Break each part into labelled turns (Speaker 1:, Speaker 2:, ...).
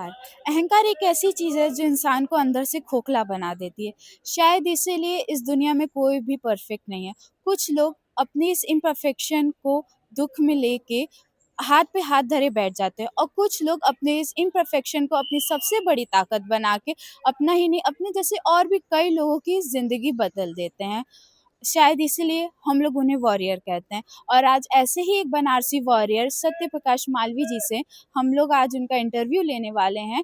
Speaker 1: अहंकार। अहंकार एक ऐसी चीज़ है जो इंसान को अंदर से खोखला बना देती है। शायद इसीलिए इस दुनिया में कोई भी परफेक्ट नहीं है। कुछ लोग अपनी इस इम्परफेक्शन को दुःख में लेके हाथ पे हाथ धरे बैठ जाते हैं और कुछ लोग अपने इस इम्परफेक्शन को अपनी सबसे बड़ी ताकत बना के अपना ही नहीं, अपने जैसे और भी कई लोगों की ज़िंदगी बदल देते हैं। शायद इसीलिए हम लोग उन्हें वॉरियर कहते हैं। और आज ऐसे ही एक बनारसी वॉरियर सत्य प्रकाश मालवीय जी से हम लोग आज उनका इंटरव्यू लेने वाले हैं,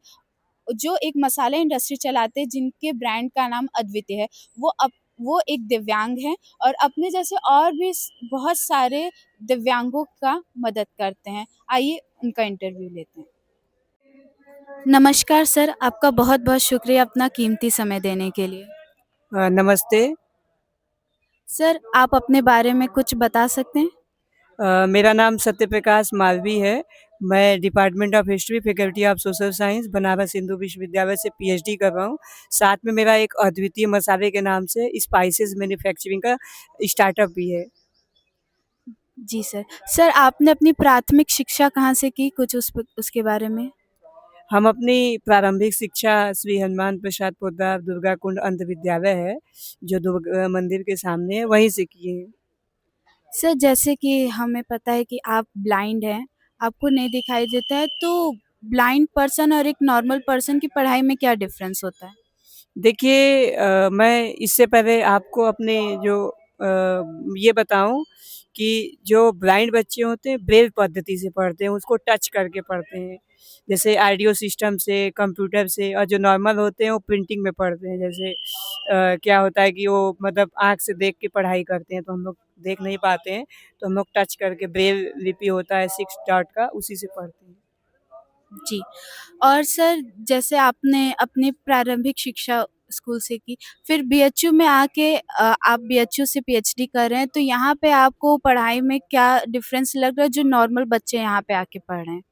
Speaker 1: जो एक मसाला इंडस्ट्री चलाते हैं जिनके ब्रांड का नाम अद्वितीय है। वो एक दिव्यांग हैं और अपने जैसे और भी बहुत सारे दिव्यांगों का मदद करते हैं। आइए उनका इंटरव्यू लेते हैं। नमस्कार सर, आपका बहुत-बहुत शुक्रिया अपना कीमती समय देने के लिए।
Speaker 2: नमस्ते।
Speaker 1: सर, आप अपने बारे में कुछ बता सकते हैं?
Speaker 2: मेरा नाम सत्यप्रकाश मालवीय है। मैं department of history, faculty of social science, Banaras Hindu विश्वविद्यालय से पीएचडी कर रहा हूँ। साथ में मेरा एक अद्वितीय मसाले के नाम से स्पाइसेस मैन्युफैक्चरिंग का स्टार्टअप भी है।
Speaker 1: जी सर। सर, आपने अपनी प्राथमिक शिक्षा कहाँ से की? कुछ उसके बारे में?
Speaker 2: हम अपनी प्रारंभिक शिक्षा श्री हनुमान प्रसाद पोद्दार दुर्गा कुंड अंध विद्यालय है, जो दुर्गा मंदिर के सामने है, वहीं से किए हैं।
Speaker 1: सर, जैसे कि हमें पता है कि आप ब्लाइंड हैं, आपको नहीं दिखाई देता है, तो ब्लाइंड पर्सन और एक नॉर्मल पर्सन की पढ़ाई में क्या डिफ़रेंस होता है?
Speaker 2: देखिए, मैं इससे पहले आपको अपने जो ये बताऊँ कि जो ब्लाइंड बच्चे होते हैं ब्रेल पद्धति से पढ़ते हैं, उसको टच करके पढ़ते हैं। जैसे ऑडियो सिस्टम से, कंप्यूटर से, और जो नॉर्मल होते हैं वो प्रिंटिंग में पढ़ते हैं। जैसे क्या होता है कि वो मतलब आँख से देख के पढ़ाई करते हैं, तो हम लोग देख नहीं पाते हैं, तो हम लोग टच करके ब्रेल लिपि होता है 6 डॉट का, उसी से पढ़ते हैं।
Speaker 1: जी। और सर, जैसे आपने अपनी प्रारंभिक शिक्षा स्कूल से की, फिर बीएचयू में आके आप बीएचयू से पीएचडी कर रहे हैं, तो यहाँ पे आपको पढ़ाई में क्या डिफ़रेंस लग रहा है, जो नॉर्मल बच्चे यहाँ पे आके पढ़ रहे हैं?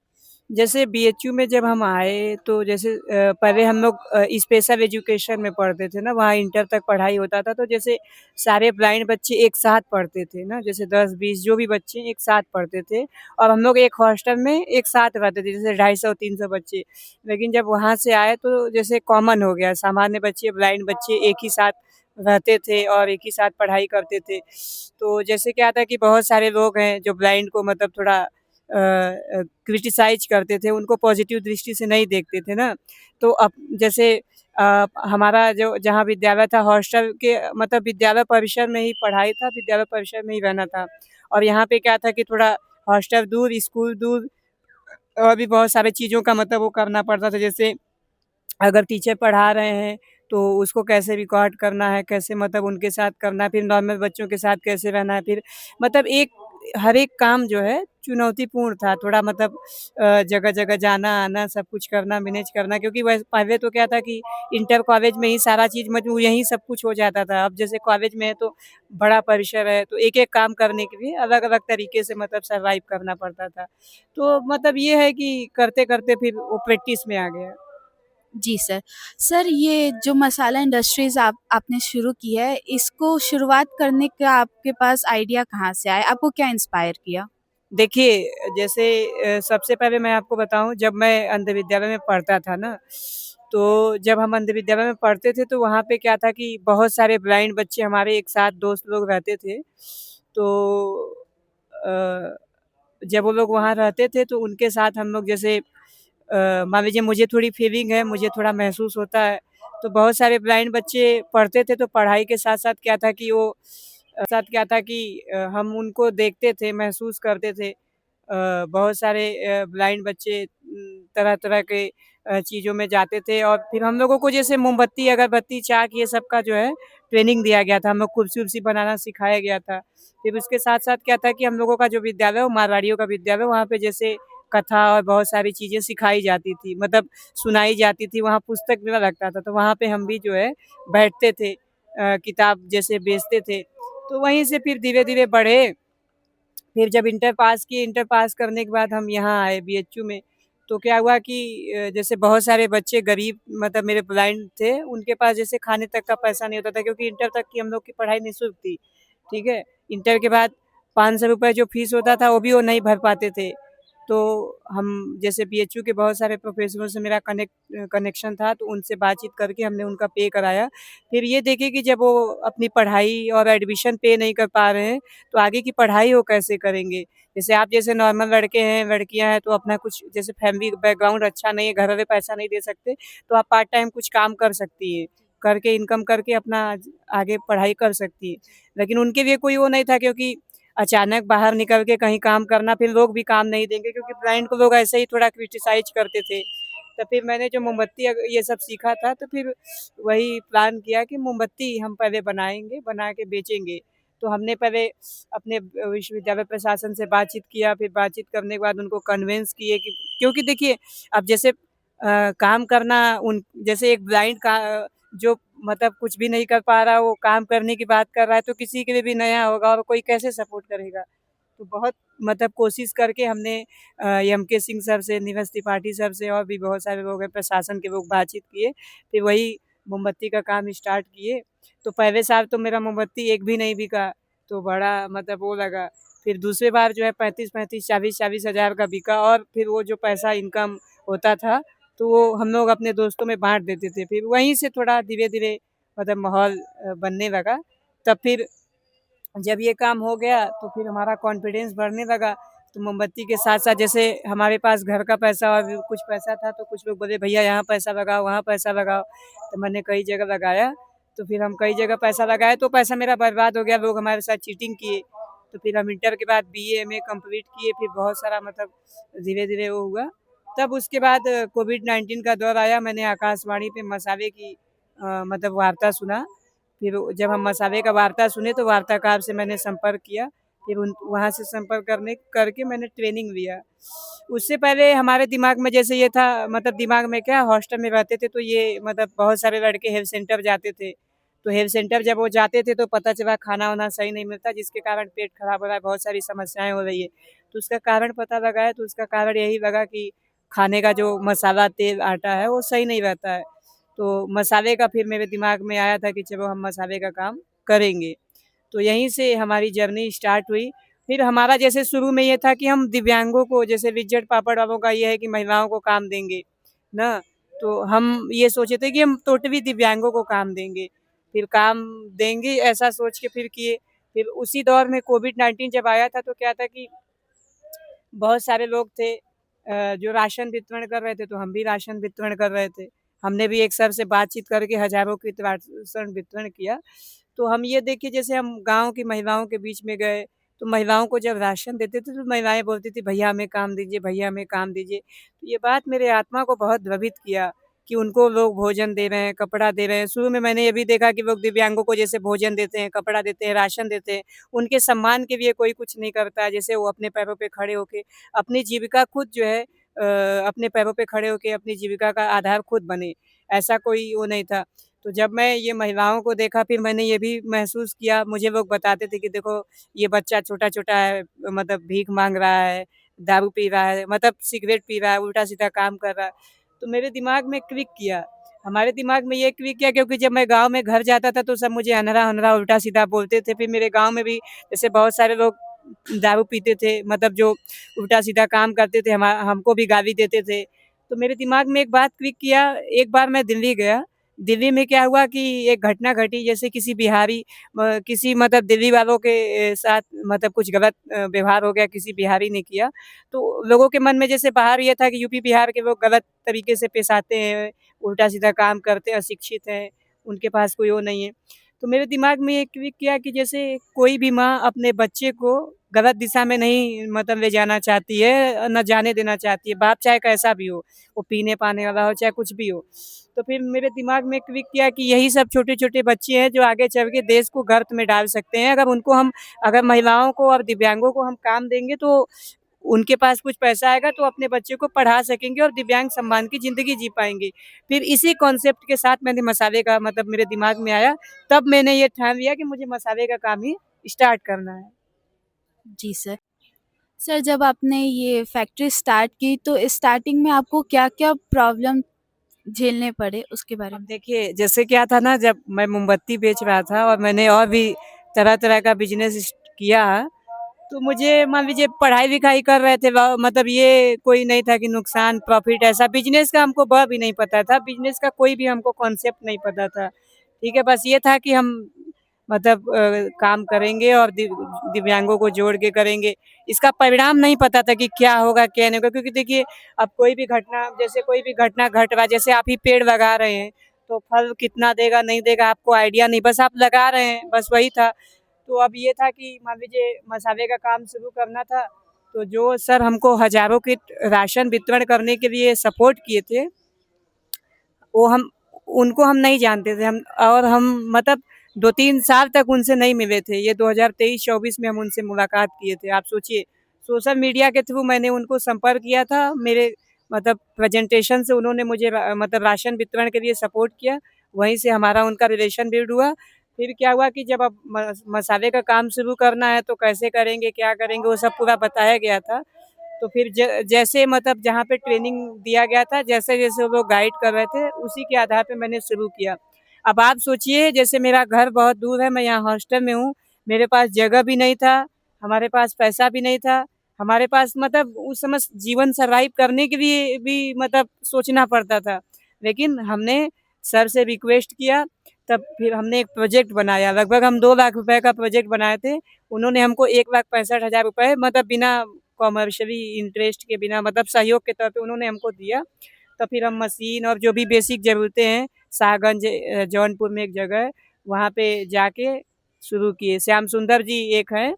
Speaker 2: जैसे बीएचयू में जब हम आए तो जैसे पहले हम लोग स्पेशल एजुकेशन में पढ़ते थे ना, वहाँ इंटर तक पढ़ाई होता था, तो जैसे सारे ब्लाइंड बच्चे एक साथ पढ़ते थे ना, जैसे 10-20 जो भी बच्चे एक साथ पढ़ते थे, और हम लोग एक हॉस्टल में एक साथ रहते थे, जैसे 250-300 बच्चे। लेकिन जब वहाँ से आए तो जैसे कॉमन हो गया, सामान्य बच्चे, ब्लाइंड बच्चे एक ही साथ रहते थे और एक ही साथ पढ़ाई करते थे। तो जैसे क्या था कि बहुत सारे लोग हैं जो ब्लाइंड को मतलब थोड़ा क्रिटिसाइज़ करते थे, उनको पॉज़िटिव दृष्टि से नहीं देखते थे ना। तो अब जैसे हमारा जो जहाँ विद्यालय था, हॉस्टल के मतलब विद्यालय परिसर में ही पढ़ाई था, विद्यालय परिसर में ही रहना था। और यहाँ पे क्या था कि थोड़ा हॉस्टल दूर, स्कूल दूर, और भी बहुत सारी चीज़ों का मतलब वो करना पड़ता था। जैसे अगर टीचर पढ़ा रहे हैं, तो उसको कैसे रिकॉर्ड करना है, कैसे मतलब उनके साथ करना है, फिर नॉर्मल बच्चों के साथ कैसे रहना है, फिर मतलब एक हर एक काम जो है चुनौतीपूर्ण था। थोड़ा मतलब जगह-जगह जाना-आना, सब कुछ करना, मैनेज करना, क्योंकि पहले तो क्या था कि इंटर कॉलेज में ही सारा चीज़ मतलब यहीं सब कुछ हो जाता था। अब जैसे कॉलेज में है तो बड़ा परिसर है, तो एक-एक काम करने के लिए अलग-अलग तरीके से मतलब सर्वाइव करना पड़ता था। तो मतलब ये है कि करते-करते फिर वो प्रैक्टिस में आ गया।
Speaker 1: जी सर। सर, ये जो मसाला इंडस्ट्रीज़ आपने शुरू की है, इसको शुरुआत करने का आपके पास आइडिया कहाँ से आया? आपको क्या इंस्पायर किया?
Speaker 2: देखिए, जैसे सबसे पहले मैं आपको बताऊँ, जब मैं अंध विद्यालय में पढ़ता था ना, तो जब हम अंध विद्यालय में पढ़ते थे तो वहाँ पे क्या था कि बहुत सारे ब्लाइंड बच्चे हमारे एक साथ दोस्त लोग रहते थे। तो अ, जब वो लोग वहाँ रहते थे तो उनके साथ हम लोग जैसे मान लीजिए मुझे थोड़ी फीलिंग है, मुझे थोड़ा महसूस होता है, तो बहुत सारे ब्लाइंड बच्चे पढ़ते थे, तो पढ़ाई के साथ-साथ क्या था कि वो हम उनको देखते थे, महसूस करते थे। बहुत सारे ब्लाइंड बच्चे तरह-तरह के चीज़ों में जाते थे, और फिर हम लोगों को जैसे मोमबत्ती, अगरबत्ती, चाक, ये सब का जो है ट्रेनिंग दिया गया था। हम लोग कुर्सी-वुर्सी बनाना सिखाया गया था। फिर उसके साथ-साथ क्या था कि हम लोगों का जो विद्यालय वो मारवाड़ियों का विद्यालय, वहाँ पे जैसे कथा और बहुत सारी चीज़ें सिखाई जाती थी, मतलब सुनाई जाती थी, वहाँ पुस्तक मेला लगता था, तो वहाँ पे हम भी जो है बैठते थे, किताब जैसे बेचते थे। तो वहीं से फिर धीरे-धीरे बढ़े, फिर जब इंटर पास किए, इंटर पास करने के बाद हम यहाँ आए बीएचयू में, तो क्या हुआ कि जैसे बहुत सारे बच्चे गरीब मतलब मेरे ब्लाइंड थे, उनके पास जैसे खाने तक का पैसा नहीं होता था, क्योंकि इंटर तक की हम लोग की पढ़ाई निःशुल्क थी, ठीक है? इंटर के बाद ₹500 जो फीस होता था, वो भी वो नहीं भर पाते थे। तो हम जैसे बीएचयू के बहुत सारे प्रोफ़ेसरों से मेरा कनेक्शन था, तो उनसे बातचीत करके हमने उनका पे कराया। फिर ये देखे कि जब वो अपनी पढ़ाई और एडमिशन पे नहीं कर पा रहे हैं, तो आगे की पढ़ाई वो कैसे करेंगे? जैसे आप जैसे नॉर्मल लड़के हैं, लड़कियाँ हैं, तो अपना कुछ जैसे फैमिली बैकग्राउंड अच्छा नहीं है, घर वाले पैसा नहीं दे सकते, तो आप पार्ट टाइम कुछ काम कर सकती हैं। करके इनकम करके अपना आगे पढ़ाई कर सकती हैं। लेकिन उनके लिए कोई वो नहीं था, क्योंकि अचानक बाहर निकल के कहीं काम करना, फिर लोग भी काम नहीं देंगे, क्योंकि ब्लाइंड को लोग ऐसे ही थोड़ा क्रिटिसाइज़ करते थे। तो फिर मैंने जो मोमबत्ती ये सब सीखा था, तो फिर वही प्लान किया कि मोमबत्ती हम पहले बनाएँगे, बना के बेचेंगे। तो हमने पहले अपने विश्वविद्यालय प्रशासन से बातचीत किया, फिर बातचीत करने के बाद उनको कन्विंस किए कि, क्योंकि देखिए अब जैसे काम करना उन जैसे एक ब्लाइंड का जो मतलब कुछ भी नहीं कर पा रहा, वो काम करने की बात कर रहा है, तो किसी के लिए भी नया होगा और कोई कैसे सपोर्ट करेगा। तो बहुत मतलब कोशिश करके हमने एमके सिंह सर से, नीरज त्रिपाठी सर से और भी बहुत सारे लोग हैं, प्रशासन के लोग बातचीत किए, फिर वही मोमबत्ती का काम स्टार्ट किए। तो पहले साल तो मेरा मोमबत्ती एक भी नहीं बिका, तो बड़ा मतलब वो लगा। फिर दूसरे बार जो है 35-35, 40-40 हज़ार का बिका, और फिर वो जो पैसा इनकम होता था, तो वो हम लोग अपने दोस्तों में बाँट देते थे। फिर वहीं से थोड़ा धीरे-धीरे मतलब माहौल बनने लगा। तब फिर जब ये काम हो गया, तो फिर हमारा कॉन्फिडेंस बढ़ने लगा। तो मोमबत्ती के साथ-साथ जैसे हमारे पास घर का पैसा और भी कुछ पैसा था, तो कुछ लोग बोले भैया यहाँ पैसा लगाओ, वहाँ पैसा लगाओ। तो मैंने कई जगह लगाया, तो फिर हम कई जगह पैसा लगाए, तो पैसा मेरा बर्बाद हो गया, लोग हमारे साथ चीटिंग किए। तो फिर हम इंटर के बाद बीए, एमए कंप्लीट किए, फिर बहुत सारा मतलब धीरे-धीरे वो हुआ। तब उसके बाद कोविड-19 का दौर आया, मैंने आकाशवाणी पे मसाले की मतलब वार्ता सुना। फिर जब हम मसाले का वार्ता सुने, तो वार्ताकार से मैंने संपर्क किया। फिर उन वहाँ से संपर्क करने करके मैंने ट्रेनिंग लिया। उससे पहले हमारे दिमाग में जैसे ये था, मतलब दिमाग में क्या, हॉस्टल में रहते थे, तो ये मतलब बहुत सारे लड़के हेल्थ सेंटर जाते थे। तो हेल्थ सेंटर जब वो जाते थे, तो पता चला खाना-वाना सही नहीं मिलता, जिसके कारण पेट खराब हो रहा है, बहुत सारी समस्याएँ हो रही है। तो उसका कारण पता लगाया, तो उसका कारण यही लगा कि खाने का जो मसाला, तेल, आटा है, वो सही नहीं रहता है। तो मसाले का फिर मेरे दिमाग में आया था कि चलो हम मसाले का काम करेंगे। तो यहीं से हमारी जर्नी स्टार्ट हुई। फिर हमारा जैसे शुरू में ये था कि हम दिव्यांगों को, जैसे लिज्जत पापड़ वालों का ये है कि महिलाओं को काम देंगे, ना? तो हम ये सोचे थे कि हम टोटली दिव्यांगों को काम देंगे। फिर काम देंगे ऐसा सोच के फिर किए। फिर उसी दौर में कोविड-19 जब आया था, तो क्या था कि बहुत सारे लोग थे जो राशन वितरण कर रहे थे, तो हम भी राशन वितरण कर रहे थे। हमने भी एक सर से बातचीत करके हज़ारों की राशन वितरण किया। तो हम ये देखे, जैसे हम गाँव की महिलाओं के बीच में गए, तो महिलाओं को जब राशन देते थे, तो महिलाएँ बोलती थी, "भैया हमें काम दीजिए, भैया हमें काम दीजिए।" तो ये बात मेरे आत्मा को बहुत द्रवित किया कि उनको लोग भोजन दे रहे हैं, कपड़ा दे रहे हैं। शुरू में मैंने ये भी देखा कि लोग दिव्यांगों को जैसे भोजन देते हैं, कपड़ा देते हैं, राशन देते हैं, उनके सम्मान के लिए कोई कुछ नहीं करता है। जैसे वो अपने पैरों पे खड़े होके अपनी जीविका खुद जो है अपने पैरों पे खड़े होके अपनी जीविका का आधार खुद बने, ऐसा कोई वो नहीं था। तो जब मैं ये महिलाओं को देखा, फिर मैंने ये भी महसूस किया, मुझे लोग बताते थे कि देखो ये बच्चा छोटा-छोटा है, मतलब भीख माँग रहा है, दारू पी रहा है, मतलब सिगरेट पी रहा है, उल्टा-सीधा काम कर रहा है। तो मेरे दिमाग में क्लिक किया, हमारे दिमाग में ये क्लिक किया, क्योंकि जब मैं गाँव में घर जाता था, तो सब मुझे अनहरा-वनहरा, उल्टा-सीधा बोलते थे। फिर मेरे गाँव में भी जैसे बहुत सारे लोग दारू पीते थे, मतलब जो उल्टा-सीधा काम करते थे, हमको भी गाली देते थे। तो मेरे दिमाग में एक बात क्लिक किया, एक बार मैं दिल्ली गया, दिल्ली में क्या हुआ कि एक घटना घटी, जैसे किसी बिहारी किसी मतलब दिल्ली वालों के साथ मतलब कुछ गलत व्यवहार हो गया, किसी बिहारी ने किया। तो लोगों के मन में जैसे बाहर ये था कि यूपी बिहार के लोग गलत तरीके से पेश आते हैं, उल्टा-सीधा काम करते हैं, अशिक्षित हैं, उनके पास कोई वो नहीं है। तो मेरे दिमाग में ये क्लिक किया कि जैसे कोई भी माँ अपने बच्चे को गलत दिशा में नहीं मतलब ले जाना चाहती है, ना जाने देना चाहती है, बाप चाहे कैसा भी हो, वो पीने-पाने वाला हो, चाहे कुछ भी हो। तो फिर मेरे दिमाग में क्लिक किया कि यही सब छोटे-छोटे बच्चे हैं जो आगे चल के देश को गर्त में डाल सकते हैं। अगर महिलाओं को और दिव्यांगों को हम काम देंगे, तो उनके पास कुछ पैसा आएगा, तो अपने बच्चे को पढ़ा सकेंगे और दिव्यांग सम्मान की ज़िंदगी जी पाएँगे। फिर इसी कॉन्सेप्ट के साथ मैंने मसाले का मतलब मेरे दिमाग में आया, तब मैंने ये ठान लिया कि मुझे मसाले का काम ही स्टार्ट करना है।
Speaker 1: जी सर। सर, जब आपने ये फैक्ट्री स्टार्ट की, तो स्टार्टिंग में आपको क्या-क्या प्रॉब्लम झेलने पड़े, उसके बारे
Speaker 2: अब
Speaker 1: में?
Speaker 2: देखिए, जैसे क्या था ना, जब मैं मोमबत्ती बेच रहा था और मैंने और भी तरह-तरह का बिज़नेस किया, तो मुझे मान लीजिए पढ़ाई-लिखाई कर रहे थे मतलब ये कोई नहीं था कि नुकसान, प्रॉफ़िट ऐसा बिज़नेस का हमको भी नहीं पता था, बिज़नेस का कोई भी हमको कॉन्सेप्ट नहीं पता था। ठीक है, बस ये था कि हम मतलब काम करेंगे और दिव्यांगों को जोड़ के करेंगे। इसका परिणाम नहीं पता था कि क्या होगा, क्या नहीं होगा क्योंकि देखिए अब कोई भी घटना जैसे कोई भी घटना घट रहा है, जैसे आप ही पेड़ लगा रहे हैं, तो फल कितना देगा, नहीं देगा आपको आइडिया नहीं, बस आप लगा रहे हैं, बस वही था। तो अब ये था कि मान लीजिए मसाले का काम शुरू करना था, तो जो सर हमको हज़ारों किट राशन वितरण करने के लिए सपोर्ट किए थे, वो हम उनको हम नहीं जानते थे हम मतलब 2-3 साल तक उनसे नहीं मिले थे। ये 2023-24 में हम उनसे मुलाकात किए थे। आप सोचिए, सोशल मीडिया के थ्रू मैंने उनको संपर्क किया था। मेरे मतलब प्रेज़ेंटेशन से उन्होंने मुझे मतलब राशन वितरण के लिए सपोर्ट किया। वहीं से हमारा उनका रिलेशन बिल्ड हुआ। फिर क्या हुआ कि जब अब मसाले का काम शुरू करना है तो कैसे करेंगे, क्या करेंगे, वो सब पूरा बताया गया था। तो फिर जैसे मतलब जहाँ पे ट्रेनिंग दिया गया था, जैसे-जैसे वो लोग गाइड कर रहे थे, उसी के आधार पे मैंने शुरू किया। अब आप सोचिए जैसे मेरा घर बहुत दूर है, मैं यहाँ हॉस्टल में हूँ, मेरे पास जगह भी नहीं था, हमारे पास पैसा भी नहीं था, हमारे पास मतलब उस समय जीवन सर्वाइव करने के लिए भी मतलब सोचना पड़ता था। लेकिन हमने सर से रिक्वेस्ट किया, तब फिर हमने एक प्रोजेक्ट बनाया, लगभग हम 2 लाख रुपए का प्रोजेक्ट बनाए थे। उन्होंने हमको 1,65,000 रुपए मतलब बिना कॉमर्शियली इंटरेस्ट के बिना मतलब सहयोग के तौर पे उन्होंने हमको दिया। तो फिर हम मशीन और जो भी बेसिक ज़रूरतें हैं, शाहगंज जौनपुर में एक जगह है, वहाँ पे जाके शुरू किए। श्याम सुंदर जी एक हैं,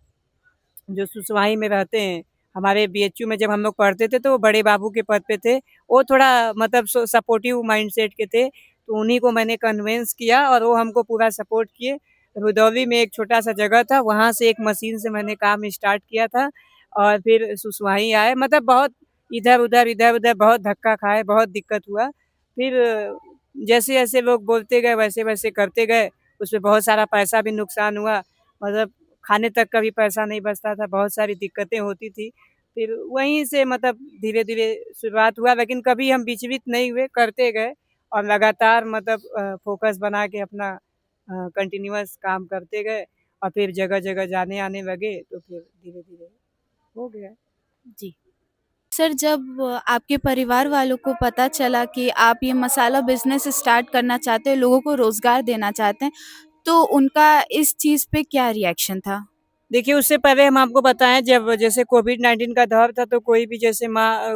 Speaker 2: जो सुसवाही में रहते हैं। हमारे बीएचयू में जब हम लोग पढ़ते थे, तो वो बड़े बाबू के पद पे थे। वो थोड़ा मतलब सपोर्टिव माइंडसेट के थे, तो उन्हीं को मैंने कन्विंस किया और वो हमको पूरा सपोर्ट किए। रुदौली में एक छोटा-सा जगह था, वहाँ से एक मशीन से मैंने काम स्टार्ट किया था और फिर सुसवाही आए। मतलब बहुत इधर-उधर, इधर-उधर बहुत धक्का खाए, बहुत दिक्कत हुआ। फिर जैसे-जैसे लोग बोलते गए, वैसे-वैसे करते गए। उसमें बहुत सारा पैसा भी नुकसान हुआ। मतलब खाने तक का भी पैसा नहीं बचता था, बहुत सारी दिक्कतें होती थी। फिर वहीं से मतलब धीरे-धीरे शुरुआत हुआ, लेकिन कभी हम विचलित नहीं हुए, करते गए और लगातार मतलब फ़ोकस बना के अपना कंटिन्यूअस काम करते गए और फिर जगह-जगह जाने-आने लगे, तो फिर धीरे-धीरे हो गया।
Speaker 1: जी। सर जब आपके परिवार वालों को पता चला कि आप ये मसाला बिज़नेस स्टार्ट करना चाहते हैं, लोगों को रोज़गार देना चाहते हैं, तो उनका इस चीज़ पे क्या रिएक्शन था?
Speaker 2: देखिए, उससे पहले हम आपको बताएँ जब जैसे कोविड-19 का दौर था तो कोई भी जैसे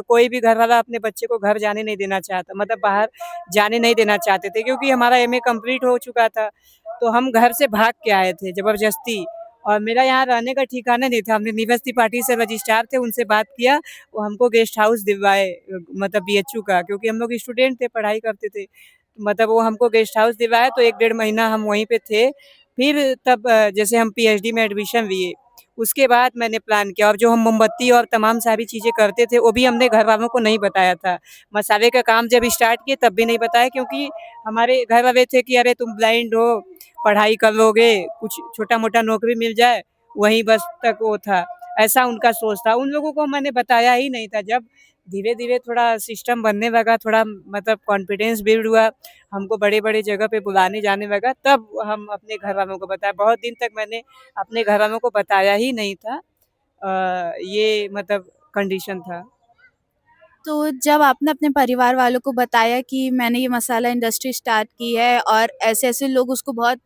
Speaker 2: कोई भी घरवाला अपने बच्चे को घर जाने नहीं देना चाहता मतलब बाहर जाने नहीं देना चाहते थे क्योंकि हमारा एमए कंप्लीट हो चुका था। तो हम घर से भाग के आए थे ज़बरदस्ती और मेरा यहाँ रहने का ठिकाना नहीं था। हमने निवासी पार्टी से रजिस्ट्रार थे, उनसे बात किया, वो हमको गेस्ट हाउस दिलवाए मतलब बीएचयू का क्योंकि हम लोग स्टूडेंट थे, पढ़ाई करते थे। मतलब वो हमको गेस्ट हाउस दिलवाया तो 1 डेढ़ महीना हम वहीं पे थे। फिर तब जैसे हम पीएचडी में एडमिशन लिए, उसके बाद मैंने प्लान किया और जो हम मोमबत्ती और तमाम सारी चीज़ें करते थे, वो भी हमने घरवालों को नहीं बताया था। मसाले का काम जब स्टार्ट किए तब भी नहीं बताया क्योंकि हमारे घर वाले थे कि अरे तुम ब्लाइंड हो, पढ़ाई कर लोगे, कुछ छोटा-मोटा नौकरी मिल जाए, वहीं बस तक वो था। ऐसा उनका सोच था। उन लोगों को मैंने बताया ही नहीं था। जब धीरे-धीरे थोड़ा सिस्टम बनने लगा, थोड़ा मतलब कॉन्फिडेंस बिल्ड हुआ, हमको बड़े-बड़े जगह पे बुलाने जाने लगा, तब हम अपने घरवालों को बताया। बहुत दिन तक मैंने अपने घरवालों को बताया ही नहीं था। ये मतलब कंडीशन था।
Speaker 1: तो जब आपने अपने परिवार वालों को बताया कि मैंने ये मसाला इंडस्ट्री स्टार्ट की है और ऐसे-ऐसे लोग उसको बहुत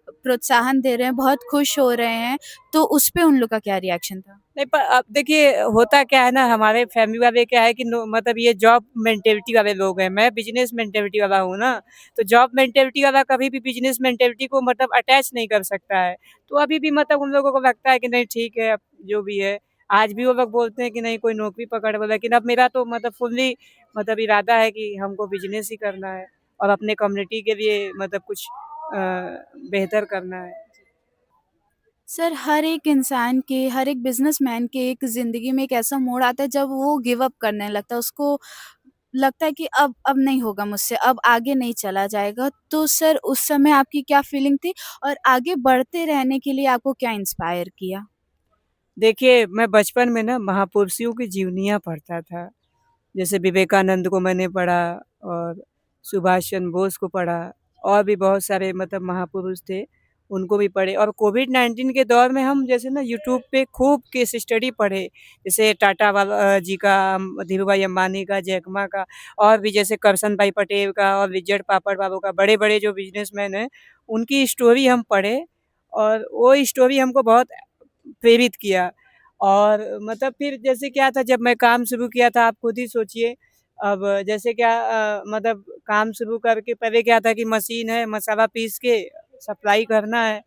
Speaker 1: प्रोत्साहन दे रहे हैं, बहुत खुश हो रहे हैं, तो उस पे उन लोग का क्या रिएक्शन था?
Speaker 2: नहीं पर अब देखिए होता क्या है ना हमारे फैमिली वाले क्या है कि मतलब ये जॉब मेंटेलिटी वाले लोग हैं मैं बिजनेस मेंटेलिटी वाला हूँ ना तो जॉब मेंटेलिटी वाला कभी भी बिजनेस मेंटेलिटी को मतलब अटैच नहीं कर सकता है तो अभी भी मतलब उन लोगों को लगता है कि नहीं ठीक है अब जो भी है आज भी वो लोग बोलते हैं कि नहीं कोई नौकरी पकड़ लो लेकिन अब मेरा तो मतलब फुल्ली मतलब इरादा है कि हमको बिजनेस ही करना है और अपने कम्युनिटी के लिए मतलब कुछ बेहतर करना है।
Speaker 1: सर हर एक इंसान के, हर एक बिज़नेसमैन के एक ज़िंदगी में एक ऐसा मोड़ आता है जब वो गिव अप करने लगता है। उसको लगता है कि अब नहीं होगा मुझसे, अब आगे नहीं चला जाएगा। तो सर उस समय आपकी क्या फीलिंग थी और आगे बढ़ते रहने के लिए आपको क्या इंस्पायर किया?
Speaker 2: देखिए, मैं बचपन में ना महापुरुषों की जीवनियाँ पढ़ता था। जैसे विवेकानंद को मैंने पढ़ा और सुभाष चंद्र बोस को पढ़ा और भी बहुत सारे मतलब महापुरुष थे। उनको भी पढ़े। और कोविड-19 के दौर में हम जैसे ना यूट्यूब पे खूब केस स्टडी पढ़े, जैसे टाटा वाला जी का, धीरूभाई अंबानी का, जैक मा का, और भी जैसे करसन भाई पटेल का और लिज्जत पापड़ बाबू का, बड़े-बड़े जो बिज़नेसमैन हैं, उनकी स्टोरी हम पढ़े और वो स्टोरी हमको बहुत प्रेरित किया। और मतलब फिर जैसे क्या था, जब मैं काम शुरू किया था, आप खुद ही सोचिए, अब जैसे क्या मतलब काम शुरू करके पहले क्या था कि मशीन है, मसाला पीस के सप्लाई करना है।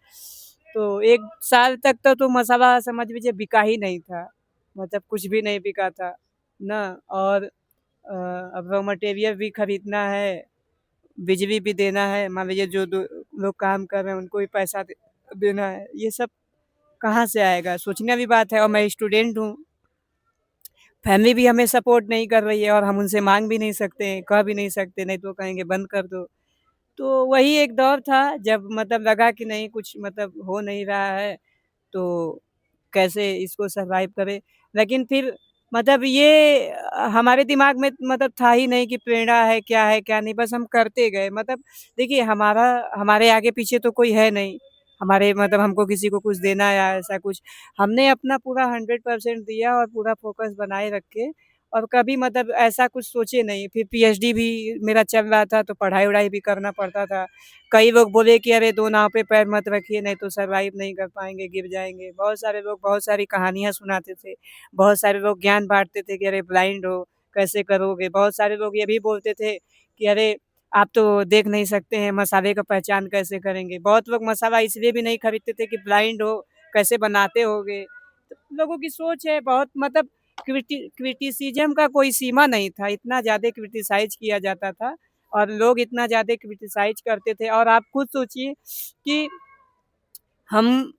Speaker 2: तो 1 साल तक तो मसाला समझ लीजिए बिका ही नहीं था, मतलब कुछ भी नहीं बिका था ना। और अब रॉ मटेरियल भी खरीदना है, बिजली भी देना है, मान लीजिए जो दो लोग काम कर रहे हैं उनको भी पैसा देना है, ये सब कहाँ से आएगा? सोचने वाली बात है। और मैं स्टूडेंट हूँ, फैमिली भी हमें सपोर्ट नहीं कर रही है और हम उनसे माँग भी नहीं सकते हैं, कह भी नहीं सकते, नहीं तो कहेंगे बंद कर दो। तो वही एक दौर था जब मतलब लगा कि नहीं, कुछ मतलब हो नहीं रहा है, तो कैसे इसको सर्वाइव करें। लेकिन फिर मतलब ये हमारे दिमाग में मतलब था ही नहीं कि प्रेरणा है, क्या नहीं, बस हम करते गए। मतलब देखिए, हमारे आगे पीछे तो कोई है नहीं, हमारे मतलब हमको किसी को कुछ देना या ऐसा कुछ। हमने अपना पूरा 100% दिया और पूरा फ़ोकस बनाए रखे और कभी मतलब ऐसा कुछ सोचे नहीं। फिर पीएचडी भी मेरा चल रहा था, तो पढ़ाई-वढ़ाई भी करना पड़ता था। कई लोग बोले कि अरे 2 नाव पे पैर मत रखिए, नहीं तो सर्वाइव नहीं कर पाएँगे, गिर जाएँगे। बहुत सारे लोग बहुत सारी कहानियाँ सुनाते थे। बहुत सारे लोग ज्ञान बाँटते थे कि अरे ब्लाइंड हो, कैसे करोगे? बहुत सारे लोग ये भी बोलते थे कि अरे आप तो देख नहीं सकते हैं, मसाले का पहचान कैसे करेंगे? बहुत लोग मसाला इसलिए भी नहीं खरीदते थे कि ब्लाइंड हो, कैसे बनाते होगे? तो लोगों की सोच है बहुत, मतलब क्रिटिसिज़्म का कोई सीमा नहीं था, इतना ज़्यादा क्रिटिसाइज़ किया जाता था और लोग इतना ज़्यादा क्रिटिसाइज़ करते थे। और आप खुद सोचिए कि हम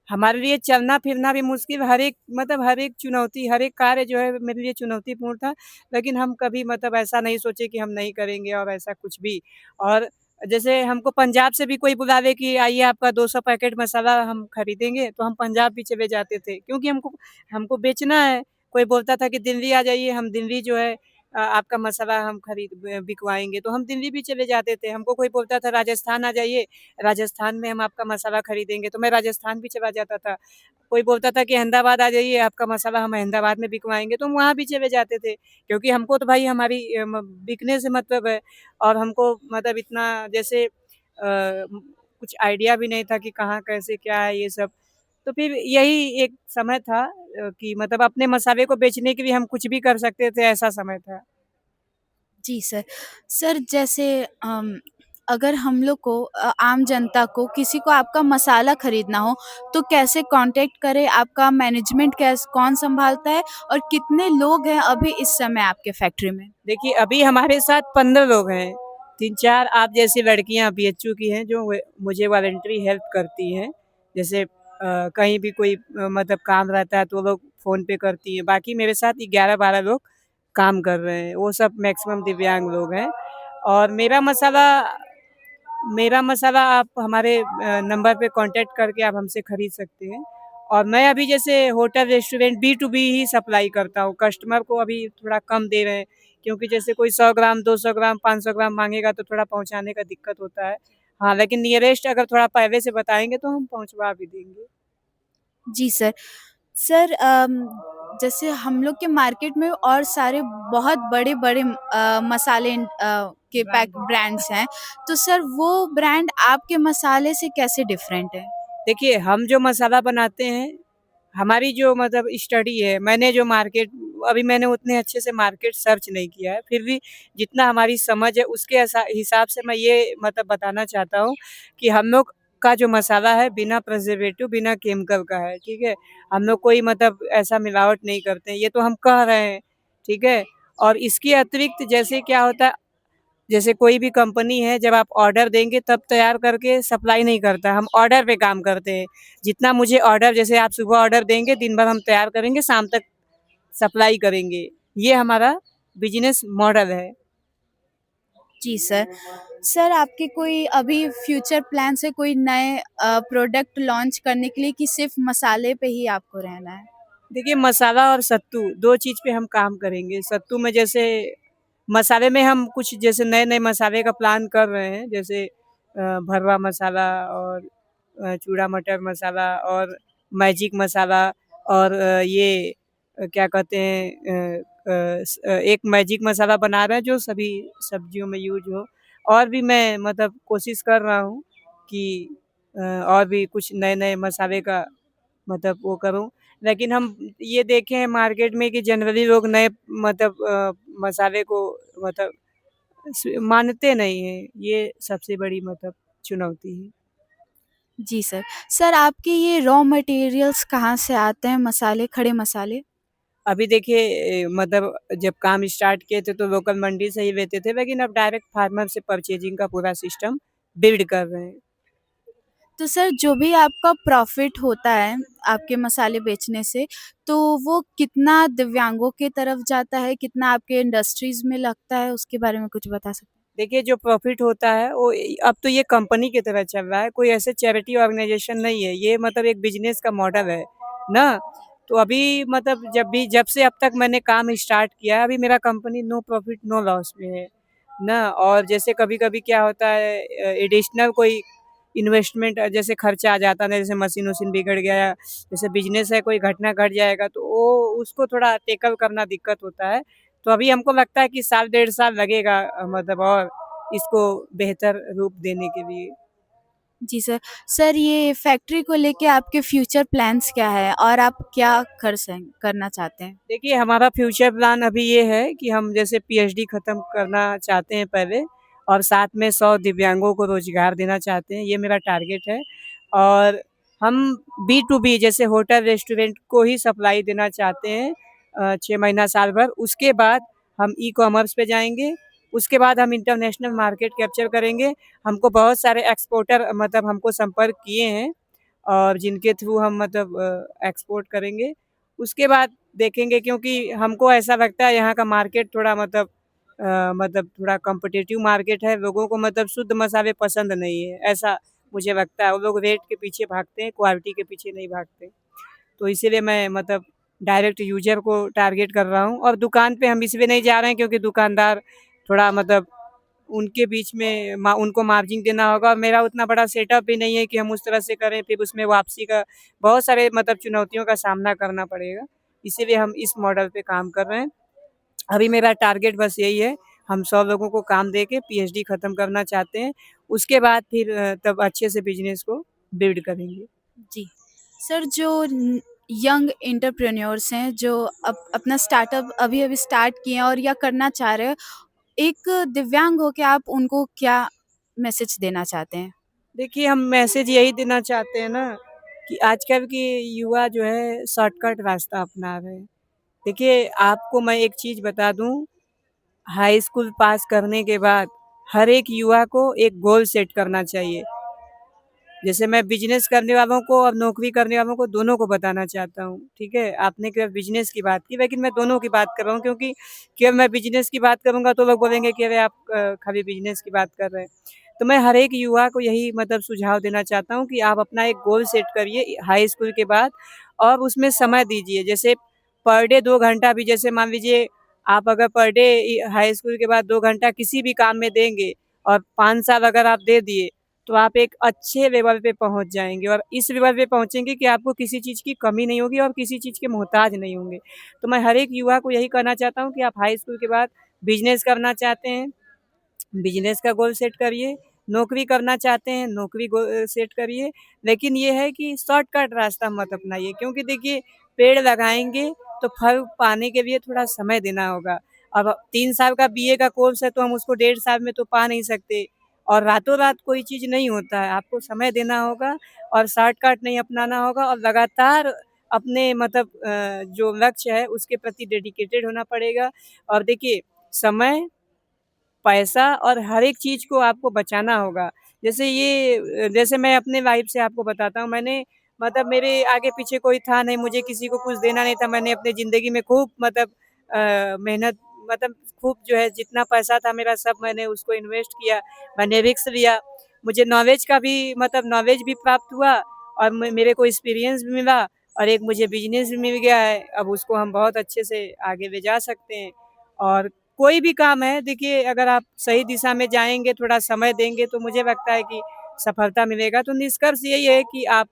Speaker 2: हमारे लिए चलना-फिरना भी मुश्किल, हर एक चुनौती, हर एक कार्य जो है मेरे लिए चुनौतीपूर्ण था, लेकिन हम कभी मतलब ऐसा नहीं सोचे कि हम नहीं करेंगे और ऐसा कुछ भी। और जैसे हमको पंजाब से भी कोई बुला ले कि आइए आपका 200 पैकेट मसाला हम खरीदेंगे, तो हम पंजाब भी चले जाते थे, क्योंकि हमको हमको बेचना है। कोई बोलता था कि दिल्ली आ जाइए, हम दिल्ली जो है आपका मसाला हम बिकवाएँगे, तो हम दिल्ली भी चले जाते थे। हमको कोई बोलता था राजस्थान आ जाइए, राजस्थान में हम आपका मसाला खरीदेंगे, तो मैं राजस्थान भी चला जाता था। कोई बोलता था कि अहमदाबाद आ जाइए, आपका मसाला हम अहमदाबाद में बिकवाएँगे, तो हम वहाँ भी चले जाते थे। क्योंकि हमको तो भाई हमारी बिकने से मतलब है। और हमको मतलब इतना जैसे कुछ आइडिया भी नहीं था कि कहाँ, कैसे, क्या है ये सब। तो फिर यही एक समय था कि मतलब अपने मसाले को बेचने के लिए हम कुछ भी कर सकते थे, ऐसा समय था।
Speaker 1: जी सर। सर जैसे अगर हम लोग को आम जनता को किसी को आपका मसाला खरीदना हो तो कैसे कॉन्टैक्ट करें? आपका मैनेजमेंट कौन सँभालता है और कितने लोग हैं अभी इस समय आपके फैक्ट्री में?
Speaker 2: देखिए, अभी हमारे साथ 15 लोग हैं। 3-4 आप जैसी लड़कियाँ बीएचयू की हैं जो वे मुझे वॉलंटरी हेल्प करती हैं। जैसे कहीं भी कोई मतलब काम रहता है तो वो लोग फ़ोन पे करती हैं। बाकी मेरे साथ 11-12 लोग काम कर रहे हैं। वो सब मैक्सिमम दिव्यांग लोग हैं। और मेरा मसाला आप हमारे नंबर पे कॉन्टैक्ट करके आप हमसे खरीद सकते हैं। और मैं अभी जैसे hotel, restaurant B to B ही सप्लाई करता हूँ। कस्टमर को अभी थोड़ा कम दे रहे हैं, क्योंकि जैसे कोई 100 ग्राम, 200 ग्राम, 500 ग्राम माँगेगा तो थोड़ा पहुँचाने का दिक्कत होता है। हाँ, लेकिन नियरेस्ट अगर थोड़ा पहले से बताएँगे तो हम पहुँचवा भी देंगे।
Speaker 1: जी सर। सर जैसे हम लोग के मार्केट में और सारे बहुत बड़े-बड़े मसाले के पैक
Speaker 2: ब्रांड
Speaker 1: ब्रांड्स हैं। तो सर वो ब्रांड आपके मसाले से कैसे डिफरेंट है?
Speaker 2: देखिए, हम जो मसाला बनाते हैं, हमारी जो मतलब स्टडी है, मैंने उतने अच्छे से मार्केट सर्च नहीं किया है, फिर भी जितना हमारी समझ है उसके हिसाब से मैं ये मतलब बताना चाहता हूँ कि हम लोग का जो मसाला है बिना प्रिजर्वेटिव, बिना केमिकल का है, ठीक है? हम लोग कोई मतलब ऐसा मिलावट नहीं करते हैं, ये तो हम कह रहे हैं, ठीक है? और इसके अतिरिक्त जैसे क्या होता है, जैसे कोई भी कंपनी है, जब आप ऑर्डर देंगे तब तैयार करके सप्लाई नहीं करता, हम ऑर्डर पे काम करते हैं। जितना मुझे ऑर्डर, जैसे आप सुबह ऑर्डर देंगे, दिन भर हम तैयार करेंगे, शाम तक सप्लाई करेंगे। ये हमारा बिज़नेस मॉडल है।
Speaker 1: जी सर। सर आपके कोई अभी फ्यूचर प्लान्स है कोई नए प्रोडक्ट लॉन्च करने के लिए कि सिर्फ़ मसाले पे ही आपको रहना है?
Speaker 2: देखिए, मसाला और सत्तू 2 चीज़ पे हम काम करेंगे। सत्तू में जैसे मसाले में हम कुछ जैसे नए-नए मसाले का प्लान कर रहे हैं, जैसे भरवा मसाला और चूड़ा मटर मसाला और मैजिक मसाला और क्या कहते हैं एक मैजिक मसाला बना रहे हैं जो सभी सब्जियों में यूज़ हो। और भी मैं मतलब कोशिश कर रहा हूँ कि और भी कुछ नए-नए मसाले का मतलब वो करूँ। लेकिन हम ये देखे हैं मार्केट में कि जनरली लोग नए मतलब मसाले को मतलब मानते नहीं हैं। ये सबसे बड़ी मतलब चुनौती है।
Speaker 1: जी सर। सर आपके ये रॉ मटेरियल्स कहाँ से आते हैं मसाले, खड़े मसाले?
Speaker 2: अभी देखिए मतलब जब काम स्टार्ट किए थे तो लोकल मंडी से ही लेते थे, लेकिन अब डायरेक्ट फार्मर से परचेजिंग का पूरा सिस्टम बिल्ड कर रहे हैं।
Speaker 1: तो सर जो भी आपका प्रॉफ़िट होता है आपके मसाले बेचने से, तो वो कितना दिव्यांगों की तरफ जाता है, कितना आपके इंडस्ट्रीज़ में लगता है, उसके बारे में कुछ बता सकते हैं?
Speaker 2: देखिए जो प्रॉफ़िट होता है वो अब तो ये कंपनी की तरह चल रहा है, कोई ऐसे चैरिटी ऑर्गेनाइज़ेशन नहीं है, ये मतलब एक बिज़नेस का मॉडल है, ना? तो अभी मतलब जब से अब तक मैंने काम स्टार्ट किया है, अभी मेरा company no profit no loss में है, ना? और जैसे कभी-कभी क्या होता है एडिशनल कोई इन्वेस्टमेंट जैसे खर्चा आ जाता है ना, जैसे मशीन-वशीन बिगड़ गया, जैसे बिज़नेस है कोई घटना घट जाएगा तो वो उसको थोड़ा टैकल करना दिक्कत होता है। तो अभी हमको लगता है कि साल डेढ़ साल लगेगा मतलब और इसको बेहतर रूप देने के लिए।
Speaker 1: जी सर। सर ये फैक्ट्री को लेके आपके फ्यूचर प्लान्स क्या है और आप क्या करना चाहते हैं?
Speaker 2: देखिए हमारा फ्यूचर प्लान अभी ये है कि हम जैसे पीएचडी खत्म करना चाहते हैं पहले और साथ में 100 दिव्यांगों को रोज़गार देना चाहते हैं, ये मेरा टारगेट है। और हम बी टू बी जैसे होटल रेस्टोरेंट को ही सप्लाई देना चाहते हैं 6 महीना साल भर। उसके बाद हम ई-कॉमर्स पे जाएँगे, उसके बाद हम इंटरनेशनल मार्केट कैप्चर करेंगे। हमको बहुत सारे एक्सपोर्टर मतलब हमको संपर्क किए हैं और जिनके थ्रू हम मतलब एक्सपोर्ट करेंगे। उसके बाद देखेंगे क्योंकि हमको ऐसा लगता है यहाँ का मार्केट थोड़ा मतलब थोड़ा कॉम्पिटिटिव मार्केट है, लोगों को मतलब शुद्ध मसाले पसंद नहीं है, ऐसा मुझे लगता है। वो लोग रेट के पीछे भागते हैं, क्वालिटी के पीछे नहीं भागते। तो इसीलिए मैं मतलब डायरेक्ट यूज़र को टारगेट कर रहा हूँ और दुकान पे हम इसलिए नहीं जा रहे हैं क्योंकि दुकानदार थोड़ा मतलब उनके बीच में उनको मार्जिन देना होगा और मेरा उतना बड़ा सेटअप भी नहीं है कि हम उस तरह से करें, फिर उसमें वापसी का बहुत सारे मतलब चुनौतियों का सामना करना पड़ेगा। इसीलिए हम इस मॉडल पे काम कर रहे हैं। अभी मेरा टारगेट बस यही है, हम 100 लोगों को काम दे के पीएचडी खत्म करना चाहते हैं। उसके बाद फिर तब अच्छे से बिज़नेस को बिल्ड करेंगे।
Speaker 1: जी। सर जो यंग एंटरप्रेन्योर्स हैं जो अपना स्टार्टअप अभी-अभी स्टार्ट किए हैं और या करना चाह रहे हैं, एक दिव्यांग हो के आप उनको क्या मैसेज देना चाहते हैं?
Speaker 2: देखिए, हम मैसेज यही देना चाहते हैं ना कि आजकल के युवा जो है शॉर्टकट रास्ता अपना रहे हैं। देखिए, आपको मैं एक चीज़ बता दूँ, हाई स्कूल पास करने के बाद हर एक युवा को एक गोल सेट करना चाहिए। जैसे मैं बिज़नेस करने वालों को और नौकरी करने वालों को दोनों को बताना चाहता हूँ, ठीक है? आपने केवल बिज़नेस की बात की, लेकिन मैं दोनों की बात कर रहा हूँ क्योंकि केवल मैं बिज़नेस की बात करूँगा तो लोग बोलेंगे कि अरे आप खाली बिज़नेस की बात कर रहे हैं। तो मैं हर एक युवा को यही मतलब सुझाव देना चाहता हूँ कि आप अपना एक गोल सेट करिए हाई स्कूल के बाद और उसमें समय दीजिए। जैसे पर डे 2 घंटा भी जैसे मान लीजिए आप अगर पर डे हाई स्कूल के बाद 2 घंटा किसी भी काम में देंगे और 5 साल अगर आप दे दिए तो आप एक अच्छे लेवल पे पहुँच जाएँगे और इस लेवल पे पहुँचेंगे कि आपको किसी चीज़ की कमी नहीं होगी और किसी चीज़ के मोहताज नहीं होंगे। तो मैं हर एक युवा को यही कहना चाहता हूँ कि आप हाई स्कूल के बाद बिज़नेस करना चाहते हैं, बिज़नेस का गोल सेट करिए, नौकरी करना चाहते हैं, नौकरी सेट करिए। लेकिन ये है कि शॉर्टकट रास्ता मत अपनाइए क्योंकि देखिए पेड़ लगाएँगे तो फल पाने के लिए थोड़ा समय देना होगा। अब 3 साल का बीए का कोर्स है तो हम उसको डेढ़ साल में तो पा नहीं सकते और रातों-रात कोई चीज़ नहीं होता है। आपको समय देना होगा और शॉर्टकट नहीं अपनाना होगा और लगातार अपने मतलब जो लक्ष्य है उसके प्रति डेडिकेटेड होना पड़ेगा। और देखिए समय पैसा और हर एक चीज़ को आपको बचाना होगा। जैसे मैं अपने लाइफ़ से आपको बताता हूँ, मैंने मतलब मेरे आगे-पीछे कोई था नहीं, मुझे किसी को कुछ देना नहीं था। मैंने अपनी ज़िंदगी में खूब मतलब मेहनत मतलब खूब जो है जितना पैसा था मेरा सब मैंने उसको इन्वेस्ट किया। मैंने रिस्क लिया। मुझे नॉलेज का भी मतलब नॉलेज भी प्राप्त हुआ और मेरे को एक्सपीरियंस भी मिला और एक मुझे बिज़नेस भी मिल गया है। अब उसको हम बहुत अच्छे से आगे ले जा सकते हैं और कोई भी काम है देखिए अगर आप सही दिशा में जाएँगे, थोड़ा समय देंगे तो मुझे लगता है कि सफलता मिलेगा। तो निष्कर्ष यही है कि आप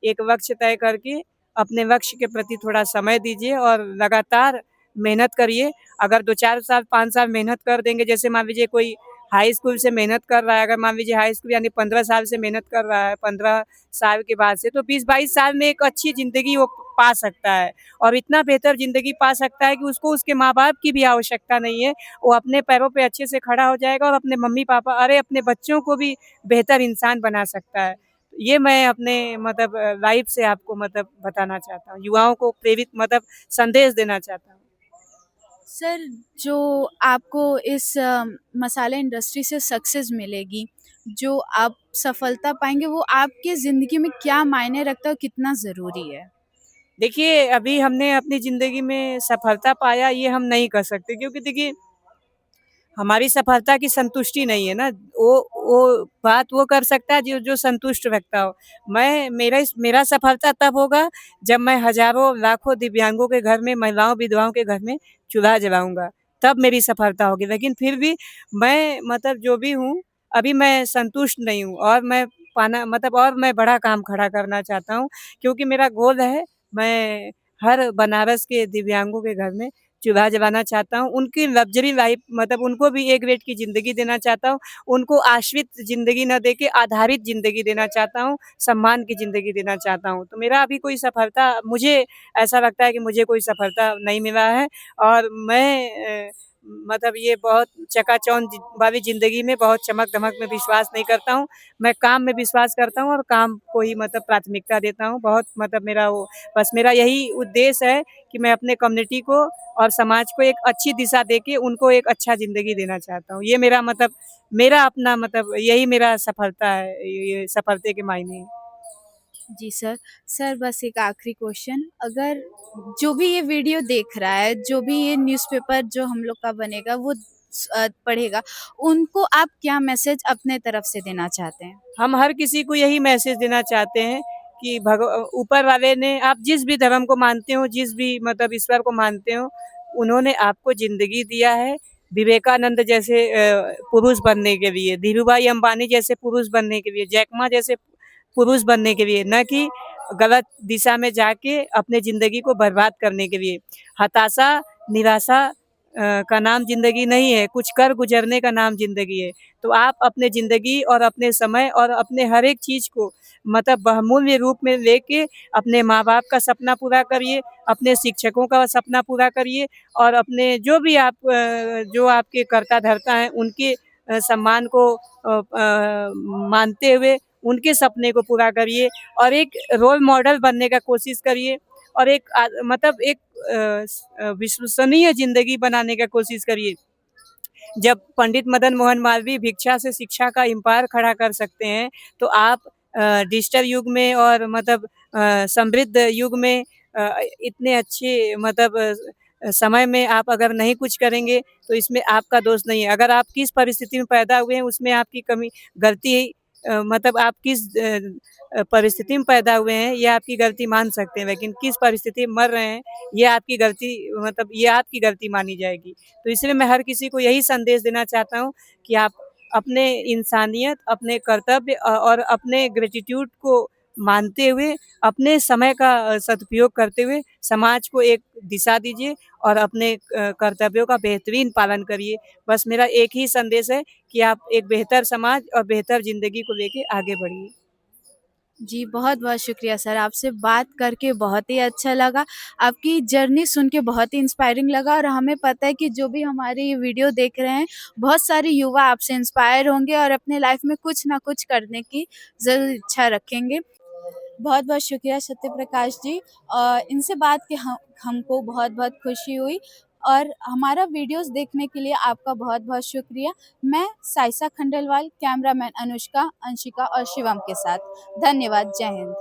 Speaker 2: एक लक्ष्य तय करके अपने लक्ष्य के प्रति थोड़ा समय दीजिए और लगातार मेहनत करिए। अगर 2-4 साल, 5 साल मेहनत कर देंगे, जैसे मान लीजिए कोई हाई स्कूल से मेहनत कर रहा है, अगर मान लीजिए हाई स्कूल यानी 15 साल से मेहनत कर रहा है, 15 साल के बाद से, तो 20-22 साल में एक अच्छी ज़िंदगी वो पा सकता है और इतना बेहतर ज़िंदगी पा सकता है कि उसको उसके माँ-बाप की भी आवश्यकता नहीं है। वो अपने पैरों पे अच्छे से खड़ा हो जाएगा और अपने मम्मी-पापा, अरे अपने बच्चों को भी बेहतर इंसान बना सकता है। ये मैं अपने मतलब लाइफ़ से आपको मतलब बताना चाहता हूँ। युवाओं को प्रेरित मतलब संदेश देना चाहता हूँ।
Speaker 1: सर, जो आपको इस मसाला इंडस्ट्री से सक्सेस मिलेगी, जो आप सफलता पाएँगे, वो आपकी ज़िंदगी में क्या मायने रखता है और कितना ज़रूरी है?
Speaker 2: देखिए, अभी हमने अपनी ज़िंदगी में सफलता पाया ये हम नहीं कह सकते, क्योंकि देखिए हमारी सफलता की संतुष्टि नहीं है ना, वो बात वो कर सकता है जो जो संतुष्ट रखता हो। मेरा सफलता तब होगा जब मैं हज़ारों, लाखों दिव्यांगों के घर में, महिलाओं, विधवाओं के घर में चूल्हा जलाऊँगा, तब मेरी सफलता होगी। लेकिन फिर भी मैं मतलब जो भी हूँ, अभी मैं संतुष्ट नहीं हूँ और मैं पाना मतलब और मैं बड़ा काम खड़ा करना चाहता हूँ, क्योंकि मेरा गोल है, मैं हर बनारस के दिव्यांगों के घर में चूल्हा जलाना चाहता हूँ। उनकी लग्ज़री लाइफ़ मतलब उनको भी ए ग्रेड की ज़िंदगी देना चाहता हूँ। उनको आश्रित ज़िंदगी ना देके आधारित ज़िंदगी देना चाहता हूँ, सम्मान की ज़िंदगी देना चाहता हूँ। तो मेरा अभी कोई सफलता मुझे ऐसा लगता है कि मुझे कोई सफलता नहीं मिला है और मैं मतलब ये बहुत चकाचौंध वाली ज़िंदगी में बहुत चमक-धमक में विश्वास नहीं करता हूँ। मैं काम में विश्वास करता हूँ और काम को ही मतलब प्राथमिकता देता हूँ। बहुत मतलब मेरा वो बस मेरा यही उद्देश्य है कि मैं अपने कम्युनिटी को और समाज को एक अच्छी दिशा देके उनको एक अच्छा ज़िंदगी देना चाहता हूँ। ये मेरा मतलब मेरा अपना मतलब यही मेरा सफलता है, ये सफलता के मायने हैं।
Speaker 1: जी सर। सर, बस एक आखिरी क्वेश्चन, अगर जो भी ये वीडियो देख रहा है, जो भी ये न्यूज़पेपर जो हम लोग का बनेगा वो पढ़ेगा, उनको आप क्या मैसेज अपने तरफ से देना चाहते हैं?
Speaker 2: हम हर किसी को यही मैसेज देना चाहते हैं कि ऊपर वाले ने आप जिस भी धर्म को मानते हो, जिस भी मतलब ईश्वर को मानते हो, उन्होंने आपको ज़िंदगी दिया है, विवेकानंद जैसे पुरुष बनने के लिए, धीरूभाई अंबानी जैसे पुरुष बनने के लिए, जैक मा जैसे पुरुष बनने के लिए, ना कि गलत दिशा में जाके अपने ज़िंदगी को बर्बाद करने के लिए। हताशा, निराशा का नाम ज़िंदगी नहीं है, कुछ कर गुज़रने का नाम ज़िंदगी है। तो आप अपने ज़िंदगी और अपने समय और अपने हर एक चीज़ को मतलब बहुमूल्य रूप में लेके अपने माँ-बाप का सपना पूरा करिए, अपने शिक्षकों का सपना पूरा करिए और अपने जो भी आप जो आपके कर्ता-धर्ता हैं, उनके सम्मान को मानते हुए उनके सपने को पूरा करिए और एक रोल मॉडल बनने का कोशिश करिए और एक मतलब एक विश्वसनीय ज़िंदगी बनाने का कोशिश करिए। जब पंडित मदन मोहन मालवीय भिक्षा से शिक्षा का एम्पायर खड़ा कर सकते हैं, तो आप डिजिटल युग में और मतलब समृद्ध युग में इतने अच्छे मतलब समय में आप अगर नहीं कुछ करेंगे, तो इसमें आपका दोष नहीं है। अगर आप किस परिस्थिति में पैदा हुए हैं, उसमें आपकी गलती मतलब आप किस परिस्थिति में पैदा हुए हैं, ये आपकी गलती मान सकते हैं, लेकिन किस परिस्थिति में मर रहे हैं, ये आपकी गलती मतलब ये आपकी गलती मानी जाएगी। तो इसलिए मैं हर किसी को यही संदेश देना चाहता हूँ कि आप अपने इंसानियत, अपने कर्तव्य और अपने ग्रैटिट्यूड को मानते हुए, अपने समय का सदुपयोग करते हुए समाज को एक दिशा दीजिए और अपने कर्तव्यों का बेहतरीन पालन करिए। बस मेरा एक ही संदेश है कि आप एक बेहतर समाज और बेहतर ज़िंदगी को लेके आगे बढ़िए।
Speaker 1: जी, बहुत-बहुत शुक्रिया सर, आपसे बात करके बहुत ही अच्छा लगा। आपकी जर्नी सुन के बहुत ही इंस्पायरिंग लगा और हमें पता है कि जो भी हमारे ये वीडियो देख रहे हैं, बहुत सारे युवा आपसे इंस्पायर होंगे और अपने लाइफ में कुछ ना कुछ करने की ज़रूर इच्छा रखेंगे। बहुत-बहुत शुक्रिया सत्यप्रकाश जी। इनसे बात के हमको बहुत-बहुत खुशी हुई और हमारा वीडियोज़ देखने के लिए आपका बहुत-बहुत शुक्रिया। मैं साइसा खंडेलवाल, कैमरामैन अनुष्का, अंशिका और शिवम के साथ। धन्यवाद। जय हिंद।